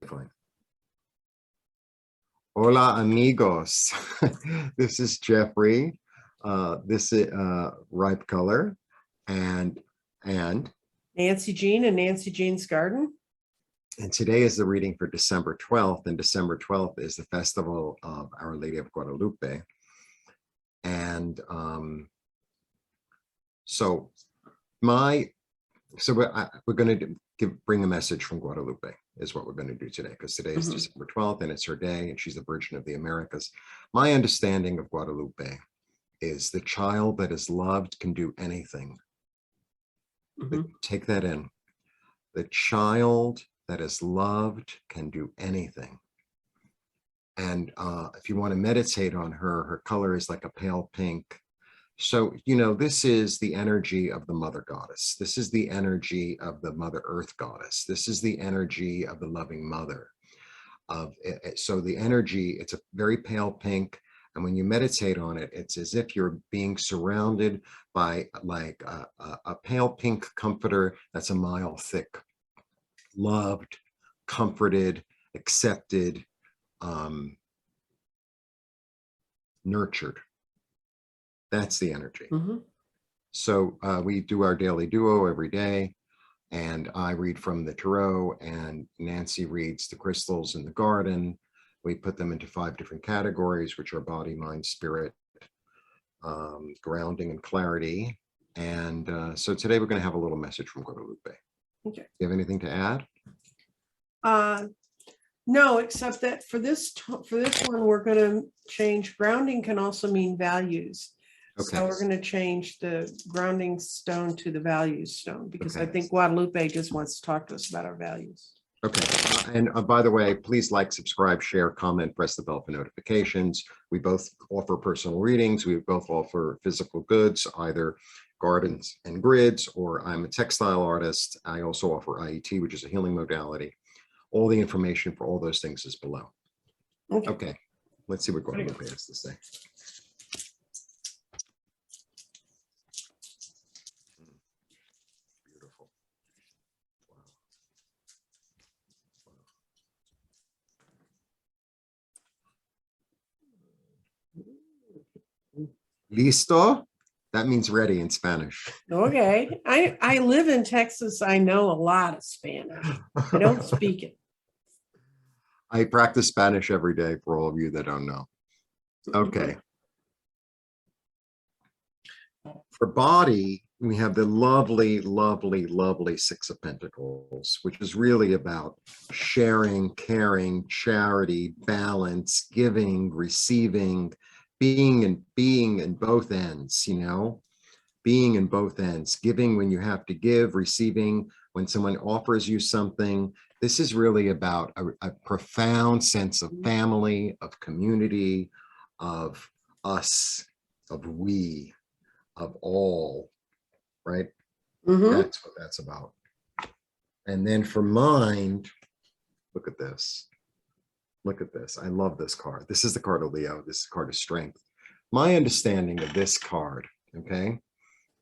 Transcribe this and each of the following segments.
fine. Hola, amigos. This is Jeffrey. This is Ripe Color and Nancy Jean and Nancy Jean's Garden. And today is the reading for December 12th, and December 12th is the festival of Our Lady of Guadalupe. And so we're going to bring a message from Guadalupe is what we're going to do today, because today is December 12th and it's her day, and she's the Virgin of the Americas. My understanding of Guadalupe is the child that is loved can do anything. Take that in. The child that is loved can do anything. And if you want to meditate on her, her color is like a pale pink. So, this is the energy of the Mother Goddess. This is the energy of the Mother Earth Goddess. This is the energy of the loving Mother. So the energy, it's a very pale pink. And when you meditate on it, it's as if you're being surrounded by like a pale pink comforter that's a mile thick. Loved, comforted, accepted, nurtured. That's the energy. So we do our daily duo every day, and I read from the tarot, and Nancy reads the crystals in the garden. We put them into 5 different categories, which are body, mind, spirit, grounding, and clarity. And so today we're going to have a little message from Guadalupe. Okay. Do you have anything to add? No, except that for this one, we're going to change. Grounding can also mean values. Okay. So we're going to change the grounding stone to the values stone, because I think Guadalupe just wants to talk to us about our values. Okay. And by the way, please like, subscribe, share, comment, press the bell for notifications. We both offer personal readings. We both offer physical goods, either gardens and grids, or I'm a textile artist. I also offer IET, which is a healing modality. All the information for all those things is below. Okay. Let's see what Guadalupe has to say. Beautiful. Wow. Listo? That means ready in Spanish. Okay. I live in Texas. I know a lot of Spanish. I don't speak it. I practice Spanish every day for all of you that don't know. Okay. For body, we have the lovely, lovely, lovely 6 of Pentacles, which is really about sharing, caring, charity, balance, giving, receiving, being in both ends, being in both ends, giving when you have to give, receiving when someone offers you something. This is really about a profound sense of family, of community, of us, of we, of all, right? That's what that's about. And then for mind, look at this. Look at this. I love this card. This is the card of Leo. This is the card of strength. My understanding of this card, okay,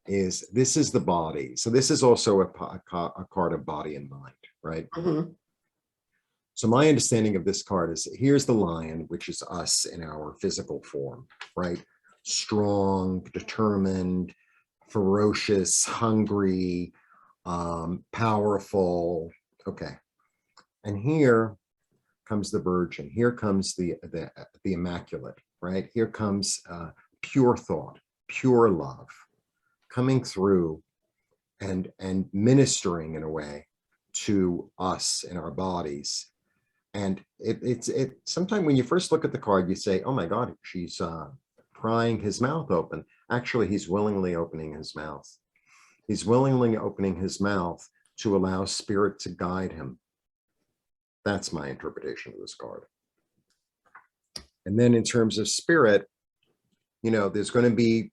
is this is the body. So this is also a card of body and mind, right? So my understanding of this card is, here's the lion, which is us in our physical form, right? Strong, determined, ferocious, hungry, powerful. Okay. And here comes the Virgin. Here comes the Immaculate, right? Here comes pure thought, pure love, coming through and ministering in a way to us in our bodies. And it's sometimes when you first look at the card, you say, oh my God, she's prying his mouth open. Actually, he's willingly opening his mouth. He's willingly opening his mouth to allow spirit to guide him. That's my interpretation of this card. And then in terms of spirit, there's going to be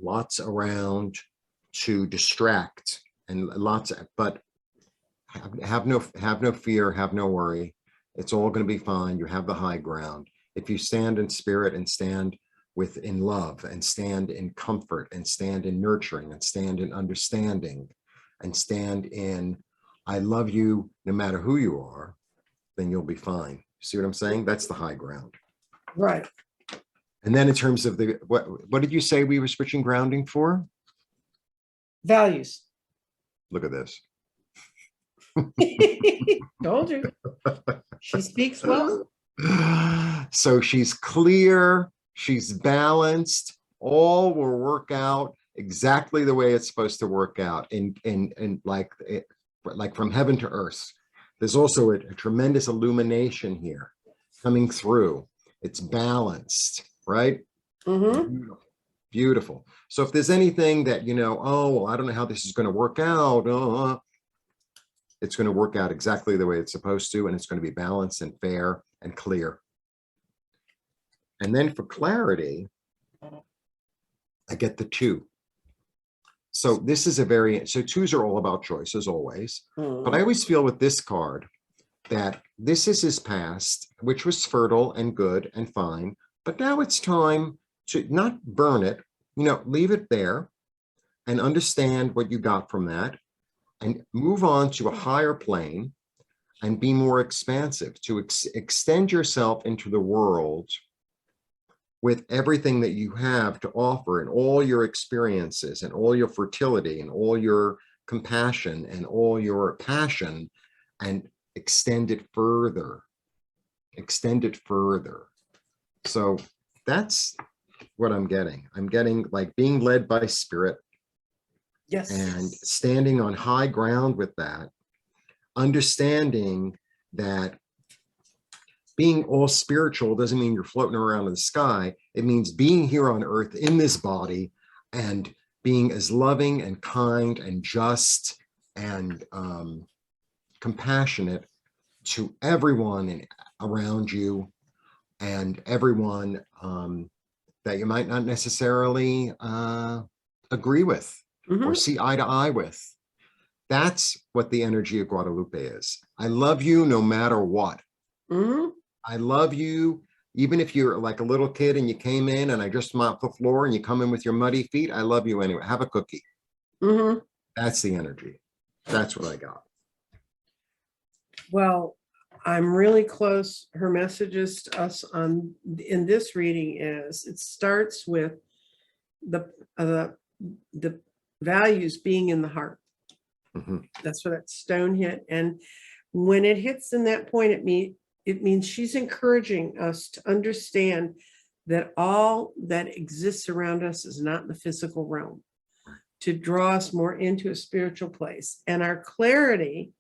lots around to distract, and but have no fear, have no worry. It's all going to be fine. You have the high ground. If you stand in spirit and stand in love and stand in comfort and stand in nurturing and stand in understanding and stand in, I love you no matter who you are, then you'll be fine. See what I'm saying? That's the high ground. Right. And then in terms of the, what did you say we were switching grounding for? Values. Look at this. Told you. She speaks well. So she's clear, she's balanced, all will work out exactly the way it's supposed to work out in like from heaven to earth. There's also a tremendous illumination here coming through. It's balanced, right? Beautiful. Beautiful. So if there's anything that, you know, oh, well, I don't know how this is going to work out, it's going to work out exactly the way it's supposed to, and it's going to be balanced and fair and clear. And then for clarity, I get the 2. So this is so 2s are all about choices always, but I always feel with this card that this is his past, which was fertile and good and fine, but now it's time to not burn it, you know, leave it there and understand what you got from that and move on to a higher plane and be more expansive, to extend yourself into the world with everything that you have to offer and all your experiences and all your fertility and all your compassion and all your passion, and extend it further, extend it further. So that's what I'm getting. I'm getting like being led by spirit. Yes. And standing on high ground with that, understanding that being all spiritual doesn't mean you're floating around in the sky. It means being here on earth in this body and being as loving and kind and just and compassionate to everyone around you and everyone that you might not necessarily agree with or see eye to eye with. That's what the energy of Guadalupe is. I love you no matter what. I love you, even if you're like a little kid and you came in and I just mopped the floor and you come in with your muddy feet. I love you anyway. Have a cookie. That's the energy. That's what I got. Well, I'm really close. Her messages to us in this reading is it starts with the values being in the heart. That's where that stone hit. And when it hits in that point, it means she's encouraging us to understand that all that exists around us is not in the physical realm, to draw us more into a spiritual place. And our clarity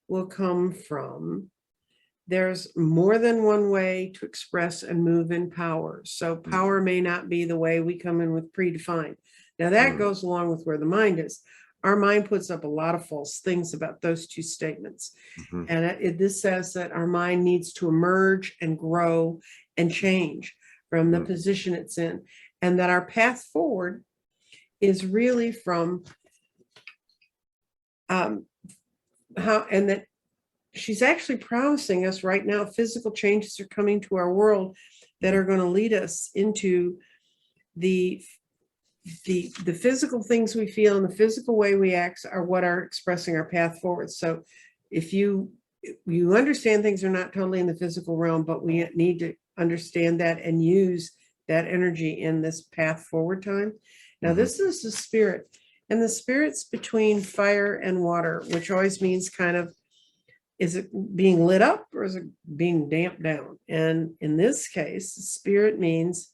will come from there's more than one way to express and move in power. So power may not be the way we come in with predefined. Now that goes along with where the mind is. Our mind puts up a lot of false things about those two statements. And this says that our mind needs to emerge and grow and change from the position it's in. And that our path forward is really from and that she's actually promising us right now, physical changes are coming to our world that are going to lead us into the physical things we feel and the physical way we act are what are expressing our path forward. So if you understand things are not totally in the physical realm, but we need to understand that and use that energy in this path forward time. Now, this is the spirit, and the spirit's between fire and water, which always means kind of, is it being lit up or is it being damped down? And in this case, the spirit means,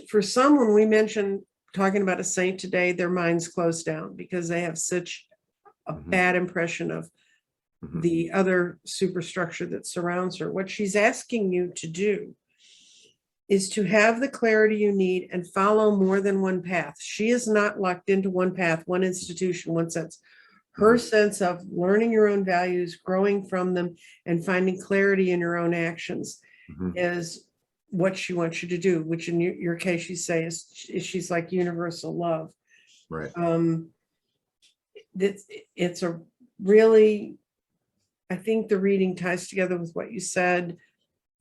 for some, when we mention talking about a saint today, their minds close down because they have such a bad impression of the other superstructure that surrounds her. What she's asking you to do is to have the clarity you need and follow more than one path. She is not locked into one path, one institution, one sense. Her sense of learning your own values, growing from them, and finding clarity in your own actions is what she wants you to do, which in your case, you say is she's like universal love. Right. It's a really, I think the reading ties together with what you said.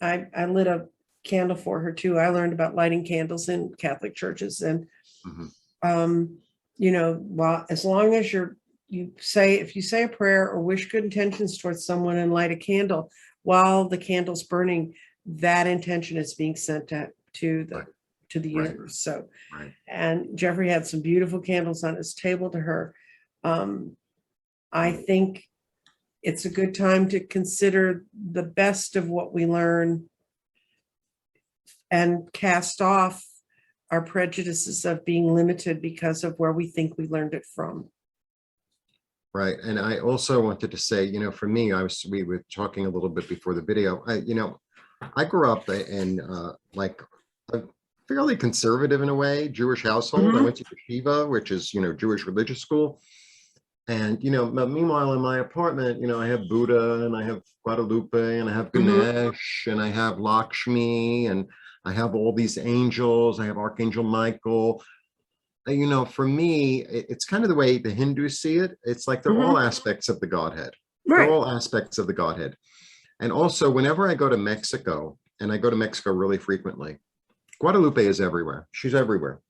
I lit a candle for her too. I learned about lighting candles in Catholic churches, and you know, while as long as you're if you say a prayer or wish good intentions towards someone and light a candle while the candle's burning, that intention is being sent to the universe. So, and Jeffrey had some beautiful candles on his table to her. I think it's a good time to consider the best of what we learn and cast off our prejudices of being limited because of where we think we learned it from. Right. And I also wanted to say, you know, for me, we were talking a little bit before the video, I grew up in like a fairly conservative in a way, Jewish household. I went to yeshiva, which is, Jewish religious school. And, meanwhile, in my apartment, I have Buddha and I have Guadalupe and I have Ganesh and I have Lakshmi and I have all these angels. I have Archangel Michael. For me, it's kind of the way the Hindus see it. It's like they're all aspects of the Godhead. Right. They're all aspects of the Godhead. And also, whenever I go to Mexico, and I go to Mexico really frequently, Guadalupe is everywhere. She's everywhere.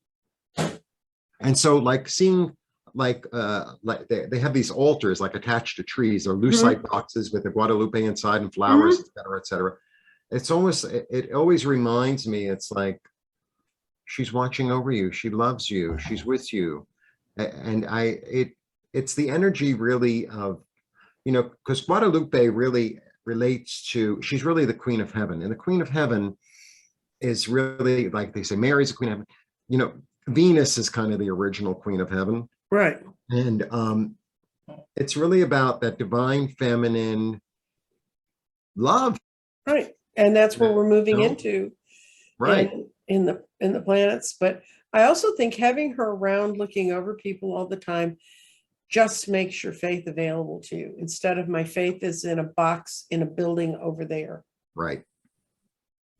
And so like seeing like they have these altars like attached to trees or lucite boxes with the Guadalupe inside and flowers, et cetera, et cetera. It's almost, it always reminds me, it's like, she's watching over you. She loves you. She's with you. And it's the energy really of, because Guadalupe really relates to, she's really the Queen of Heaven. And the Queen of Heaven is really, like they say, Mary's the Queen of Heaven. Venus is kind of the original Queen of Heaven. Right. And it's really about that divine feminine love. Right. And that's where we're moving into. Right. In the planets. But I also think having her around looking over people all the time just makes your faith available to you, instead of my faith is in a box in a building over there. Right.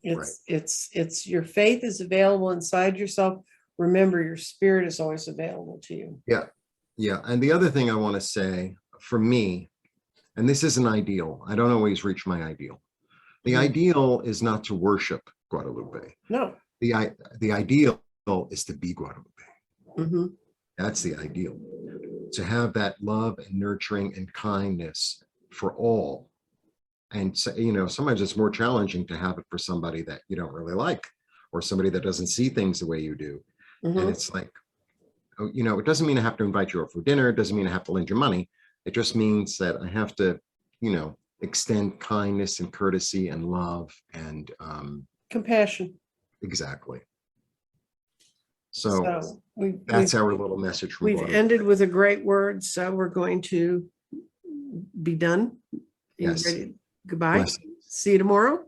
It's your faith is available inside yourself. Remember, your spirit is always available to you. Yeah. Yeah. And the other thing I want to say for me, and this is an ideal, I don't always reach my ideal. The ideal is not to worship Guadalupe. No. The ideal is to be Guadalupe. That's the ideal. To have that love and nurturing and kindness for all. And sometimes it's more challenging to have it for somebody that you don't really like, or somebody that doesn't see things the way you do. And it's like, it doesn't mean I have to invite you over for dinner. It doesn't mean I have to lend you money. It just means that I have to, extend kindness and courtesy and love and compassion. Exactly. So that's our little message from we've Guadalupe. ended with a great word, so we're going to be done. Yes. Ready? Goodbye. Blessings. See you tomorrow.